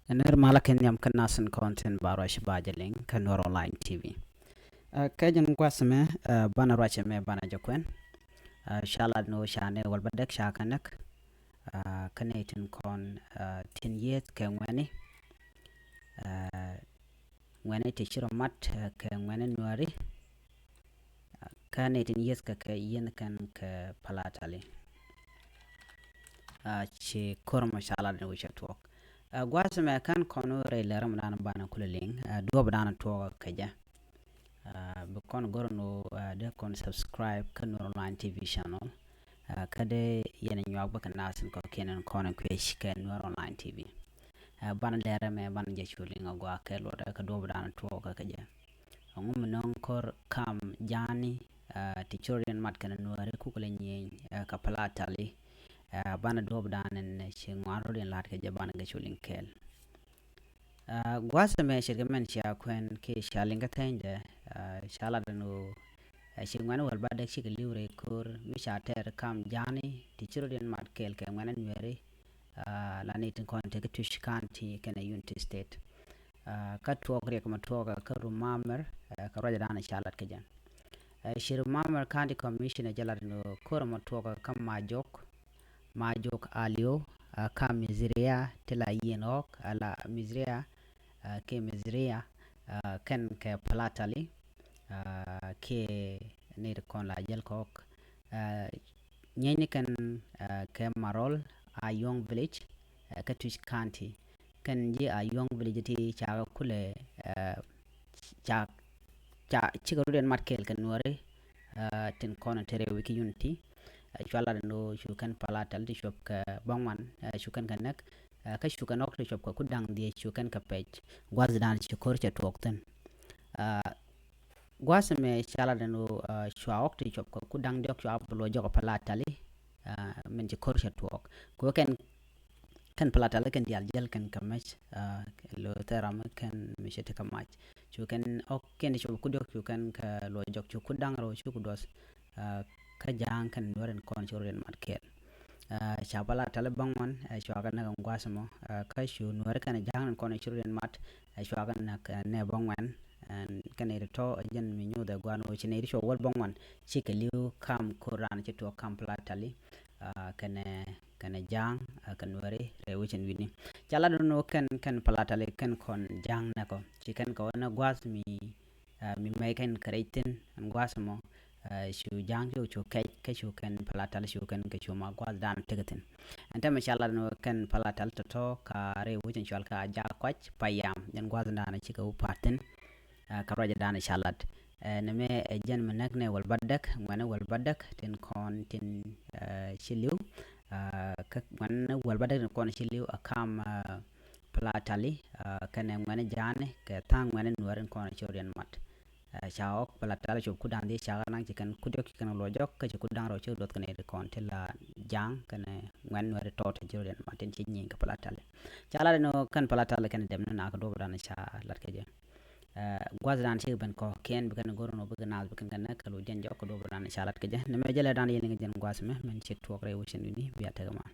Nirmala kenyam kanasan content barash bajaling kanor online TV. Kajan kwasme bana racha me bana jakwen. Shalad no shane walbadek shakanak. Kanatin kon 10 years ke ngwani. Ngwani tishiro mat ke ngwani nuari. Kanatin years ke yen kan ke palatali. Chi korma shalad no wishatwok. Gwasme kan kono reileram dana bana kulaling. Dua badana tuwa kaja. Bukon gorno de kon subscribe kan online TV channel kade yene nyog bakan nasin ko kenen kono kwesh kan online TV ban lere me ban je chuli ngwa kelo da ka do bran to ka kaje ngum non kor kam jani tichorian mat kan nuare ku kule nyen ka palatali ban do bran en chi ngwaro den lat ka je ban ga chuli kel gwasa me shirgamen sha kwen ke shalinga tende shala dano shingwana wal badak shi liure kur mi shater kam jani ti chiro den mat kel ke ngwana nyere la ni tin kon te tush kanti kana unity state ka tuok re kuma tuok ka rumamer ka roja dana shalat ke jan shir mamer kandi commissioner jalat no kur mo tuok kam majok alio kam mizria tela yenok ala mizria ke mizria ken ke palatali ke nir kon la jel kok nyenye kan ke marol a young village ka tush county kan je a young village ti cha kule cha chigaru den markel kan nore tin kon tere wiki unity chwala no shukan palatal di shop ka bangwan shukan kanak ka shukan ok shop ka kudang di shukan ka page gwazdan shukor cha tokten gwasa me chala dano shwa ok ti chop ko kudang diok shwa blo jogo palatali men je korsha tuok ko kan palatali kan dial jel kan kamach lo teram kan mishete kamach chu kan ok ken shwa kudok chu kan ka lo jok chu kudang ro chu kudos ka jang kan noren kon choren market cha palatali bangwan shwa kan na gwasa mo ka shu nor kan jang kon choren mat shwa kan na ne bangwan kan to jen mi nyu da gwano chine ri wal bangwan chike liu kam kuran chito kam platali kana jang kan wari re wichin wini chala no kan platali kan kon jang na ko chikan ko na gwas mi mai kan kreitin an gwas mo shu jang chu ke shu kan platali shu kan ke chu ma gwas dan tegatin anta ma chala no kan platal to ka re wichin chwal ka ja kwach payam jan gwas dan chika upatin karaja dana shalat neme jan manak ne wal badak ngwana wal badak tin kon tin shiliu ka ngwana wal badak kon shiliu akam platali kana ngwana jane ka tang ngwana nuaren kon chorian mat chaok platali chop kudan di chaga nang chikan kudok chikan lojok ka chukudang ro chodot kana kon tela jang kana ngwan nuare tot chorian mat tin chinyin ka platali chala no kan platali kan dem na ka do dana cha lat ke gwazran ci ban ko ken bukan gorono bukan nal bukan kan kalu jan joko do ran shalat ke je ne me jele dan yene ngen gwasme men ci tok re wusen ni biya tagama